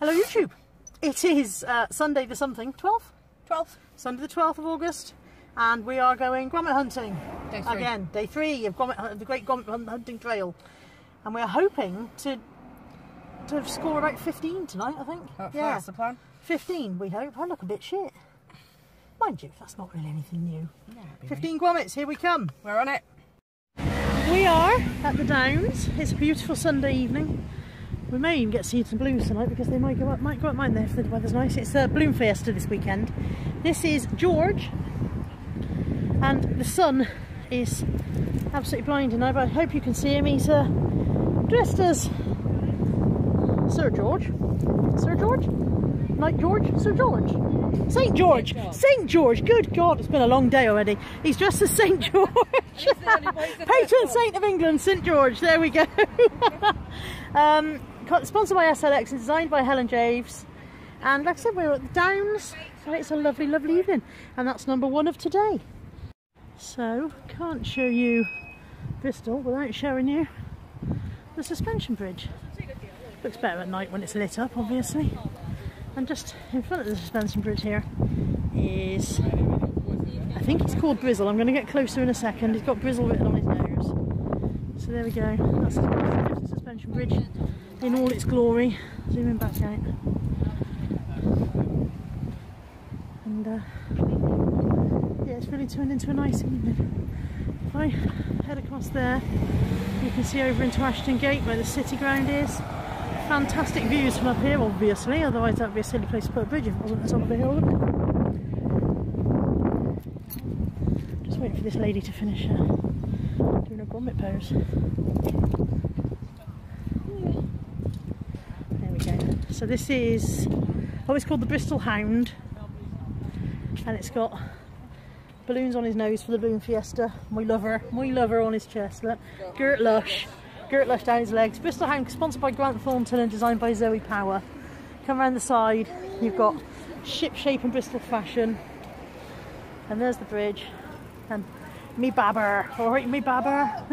Hello YouTube! It is Sunday the something, 12th? 12th. Sunday the 12th of August, and we are going Gromit hunting. Day 3. Again, day 3 of the Great Gromit Hunting Trail. And we are hoping to score about 15 tonight, I think. Yeah, that's the plan. 15, we hope. I look a bit shit. Mind you, that's not really anything new. Yeah, 15 Gromits, here we come. We're on it. We are at the Downs. It's a beautiful Sunday evening. We may even get to see some balloons tonight because they might go up mine there if the weather's nice. It's the balloon fiesta this weekend. This is George, and the sun is absolutely blinding now, but I hope you can see him. He's dressed as Sir George. Sir George? Knight George? Sir George? St George! St George! Good God, it's been a long day already. He's dressed as St George! Patron saint of England, St George, there we go! Sponsored by SLX and designed by Helen Javes. And like I said, we're at the Downs, so it's a lovely, lovely evening. And that's number 1 of today. So, can't show you Bristol without showing you the suspension bridge. Looks better at night when it's lit up, obviously. And just in front of the suspension bridge here is, I think it's called Bristol. I'm going to get closer in a second. He's got Bristol written on his nose. So there we go. That's the suspension bridge in all its glory. Zooming back out. And yeah, it's really turned into a nice evening. If I head across there, you can see over into Ashton Gate where the city ground is. Fantastic views from up here, obviously, otherwise that would be a silly place to put a bridge if it wasn't at the top of the hill. Just waiting for this lady to finish doing her Gromit pose. There we go. So this is, it's called the Bristol Hound, and it's got balloons on his nose for the balloon fiesta. We love her on his chest. Look, Gert Lush down his legs. Bristol Hound, sponsored by Grant Thornton and designed by Zoe Power. Come around the side, you've got ship shape in Bristol fashion. And there's the bridge. And me babber, alright, me babber.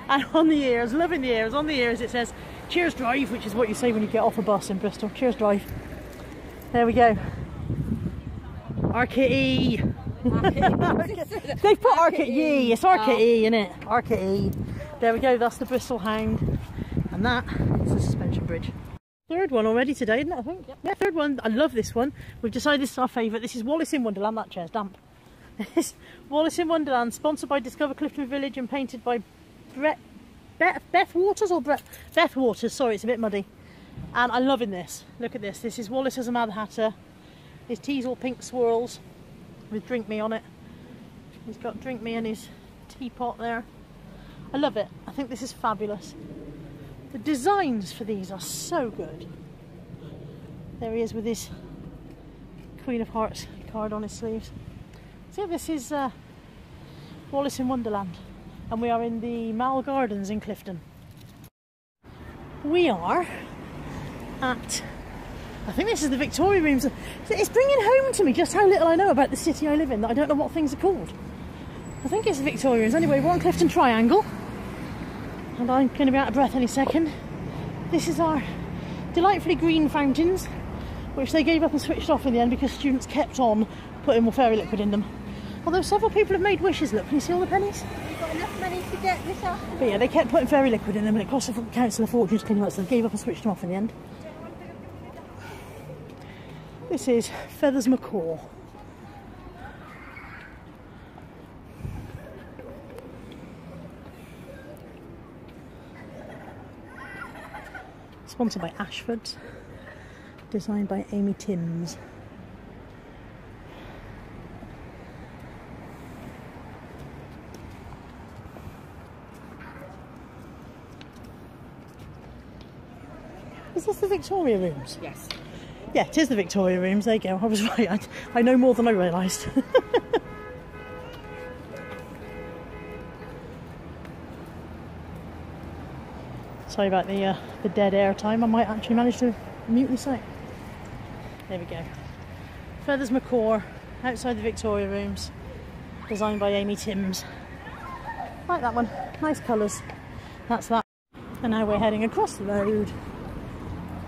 And on the ears, loving the ears, on the ears it says, cheers drive, which is what you say when you get off a bus in Bristol. Cheers drive. There we go. RKE. They put RKE, it's RKE, innit? RKE. There we go, that's the Bristol Hound, and that is the suspension bridge. Third one already today, isn't it, I think? Yep. Yeah, third one. I love this one. We've decided this is our favourite. This is Wallace in Wonderland. That chair's damp. This Wallace in Wonderland, sponsored by Discover Clifton Village and painted by Beth Waters, sorry, it's a bit muddy. And I'm loving this. Look at this. This is Wallace as a Mad Hatter. His tea's all pink swirls with Drink Me on it. He's got Drink Me in his teapot there. I love it. I think this is fabulous. The designs for these are so good. There he is with his Queen of Hearts card on his sleeves. So yeah, this is Wallace in Wonderland, and we are in the Mall Gardens in Clifton. We are at, I think this is the Victoria Rooms. It's bringing home to me just how little I know about the city I live in, that I don't know what things are called. I think it's the Victoria Rooms. Anyway, we're on Clifton Triangle, and I'm going to be out of breath any second. This is our delightfully green fountains, which they gave up and switched off in the end because students kept on putting more fairy liquid in them. Although several people have made wishes. Look, can you see all the pennies? You've got enough money to get this off. But yeah, they kept putting fairy liquid in them, and it cost the council a fortune to clean them up, so they gave up and switched them off in the end. This is Feathers Macaw. Sponsored by Ashford's, designed by Amy Timms. Is this the Victoria Rooms? Yes. Yeah, it is the Victoria Rooms. There you go. I was right. I know more than I realised. Sorry about the dead air time. I might actually manage to mute the site. There we go. Feathers Macaw, outside the Victoria Rooms, designed by Amy Timms. Like that one. Nice colours. That's that. And now we're heading across the road,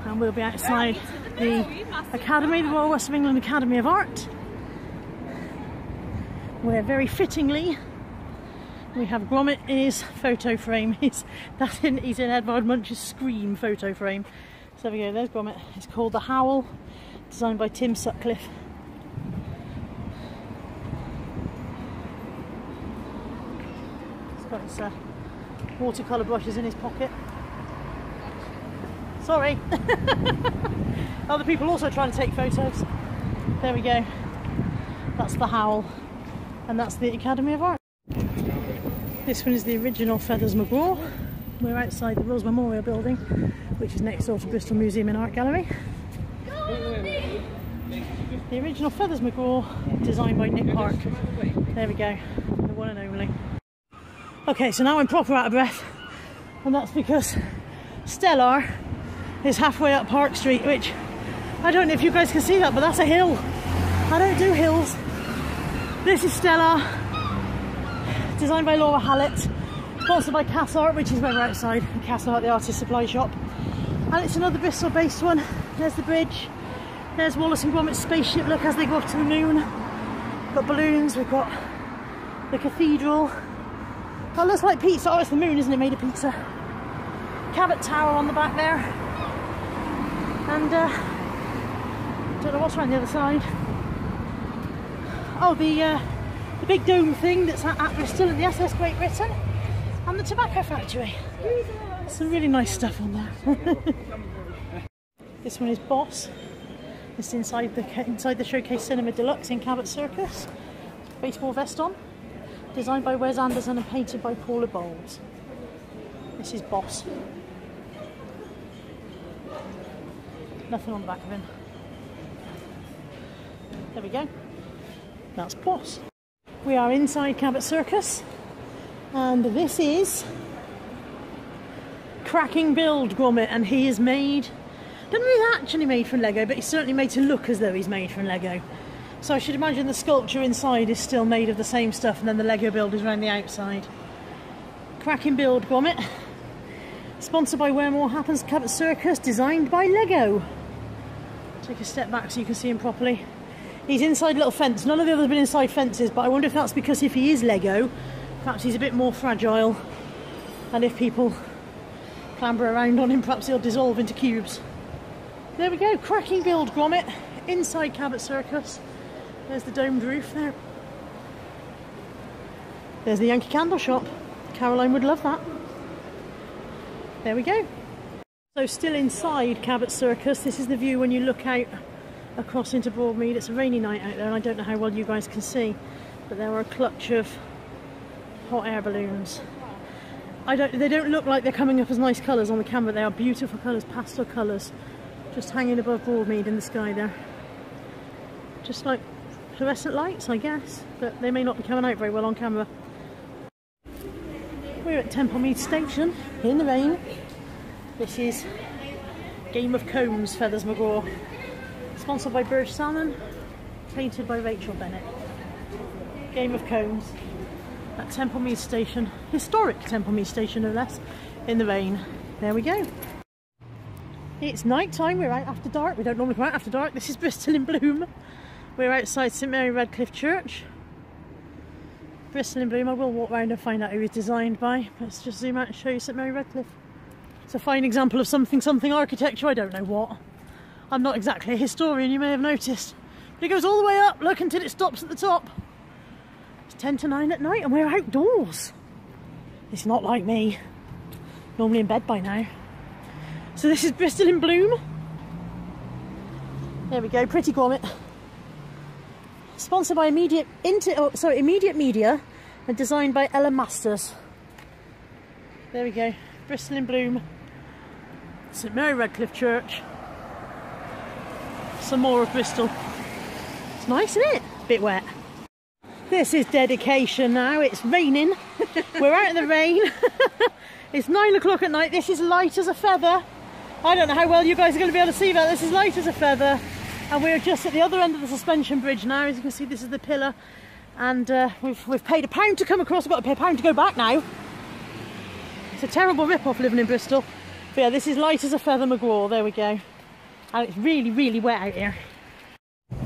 and we'll be outside the Academy, the Royal West of England Academy of Art, where very fittingly we have Gromit in his photo frame. He's in Edvard Munch's Scream photo frame. So there we go, there's Gromit. It's called The Howl, designed by Tim Sutcliffe. He's got his watercolour brushes in his pocket. Sorry. Other people also trying to take photos. There we go. That's The Howl. And that's the Academy of Art. This one is the original Feathers McGraw. We're outside the Wills Memorial Building, which is next door to Bristol Museum and Art Gallery. The original Feathers McGraw, designed by Nick Park. There we go, the one and only. Okay, so now I'm proper out of breath, and that's because Stellar is halfway up Park Street, which I don't know if you guys can see that, but that's a hill. I don't do hills. This is Stellar, designed by Laura Hallett, sponsored by Cass Art, which is where we're outside, Cass Art, the artist supply shop. And it's another Bristol based one. There's the bridge, there's Wallace and Gromit's spaceship, look, as they go up to the moon. We've got balloons, we've got the cathedral. That looks like pizza. Oh, it's the moon, isn't it, made of pizza. Cabot Tower on the back there. And don't know what's around the other side. Oh, the big dome thing that's at Bristol, and the SS Great Britain, and the tobacco factory. Some really nice stuff on there. This one is Boss. It's inside the Showcase Cinema Deluxe in Cabot Circus. Baseball vest on. Designed by Wes Anderson and painted by Paula Bowles. This is Boss. Nothing on the back of him. There we go. That's Boss. We are inside Cabot Circus, and this is Cracking Build Gromit, and he is made, I don't know if he's actually made from Lego, but he's certainly made to look as though he's made from Lego. So I should imagine the sculpture inside is still made of the same stuff, and then the Lego build is around the outside. Cracking Build Gromit, sponsored by Where More Happens Cabot Circus, designed by Lego. Take a step back so you can see him properly. He's inside a little fence. None of the others have been inside fences, but I wonder if that's because if he is Lego, perhaps he's a bit more fragile, and if people clamber around on him, perhaps he'll dissolve into cubes. There we go, Cracking Build Gromit, inside Cabot Circus. There's the domed roof there. There's the Yankee Candle Shop. Caroline would love that. There we go. So still inside Cabot Circus, this is the view when you look out across into Broadmead. It's a rainy night out there, and I don't know how well you guys can see, but there are a clutch of hot air balloons. They don't look like they're coming up as nice colours on the camera. They are beautiful colours, pastel colours, just hanging above Broadmead in the sky there. Just like fluorescent lights, I guess, but they may not be coming out very well on camera. We're at Templemead Station in the rain. This is Game of Combs Feathers McGraw. Sponsored by Burge Salmon, painted by Rachel Bennett. Game of Combs at Templemead Station, historic Templemead Station no less, in the rain. There we go. It's night time, we're out after dark. We don't normally come out after dark. This is Bristol in bloom. We're outside St Mary Redcliffe Church. Bristol in bloom. I will walk around and find out who it's designed by. Let's just zoom out and show you St Mary Redcliffe. It's a fine example of something architecture, I don't know what. I'm not exactly a historian, you may have noticed. But it goes all the way up, look, until it stops at the top. It's 10 to 9 at night and we're outdoors. It's not like me. Normally in bed by now. So this is Bristol in bloom. There we go, pretty Gromit. Sponsored by Immediate Media and designed by Ella Masters. There we go, Bristol in bloom. St Mary Redcliffe Church. Some more of Bristol. It's nice, isn't it? Bit wet. This is dedication now. It's raining. We're out in the rain. It's 9 o'clock at night. This is light as a feather. I don't know how well you guys are going to be able to see that. This is light as a feather. And we're just at the other end of the suspension bridge now. As you can see, this is the pillar. And we've paid £1 to come across. We've got to pay £1 to go back now. It's a terrible rip-off living in Bristol. But yeah, this is light as a feather McGraw. There we go. And it's really, really wet out here. We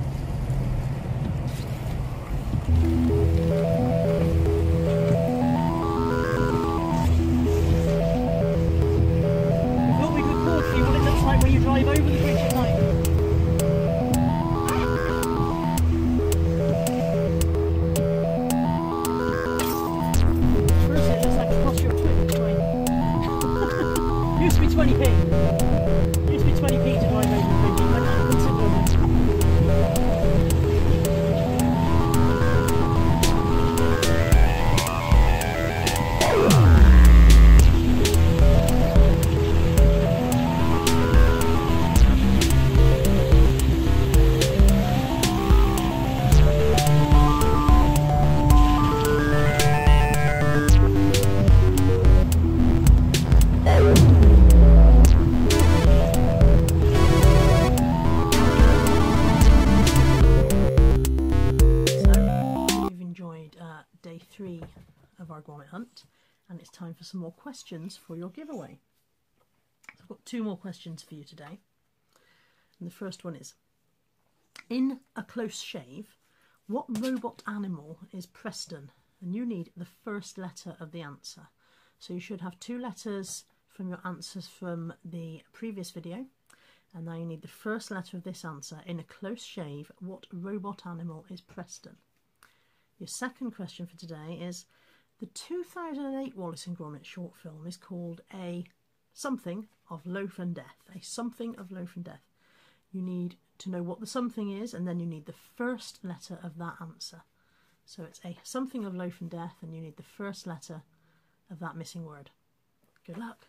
thought we could record for you what it looks like when you drive over the bridge at night. First it looks like it's cost you a trip, right? Used to be 20p. Used to be 20p to drive over the bridge. It went up considerably. Day 3 of our Gromit hunt, and it's time for some more questions for your giveaway. So I've got 2 more questions for you today, and the first one is, in a close shave, what robot animal is Preston? And you need the first letter of the answer. So you should have 2 letters from your answers from the previous video, and now you need the first letter of this answer. In a close shave, what robot animal is Preston? Your second question for today is, the 2008 Wallace and Gromit short film is called A Something of Loaf and Death. A Something of Loaf and Death. You need to know what the something is, and then you need the first letter of that answer. So it's A Something of Loaf and Death, and you need the first letter of that missing word. Good luck.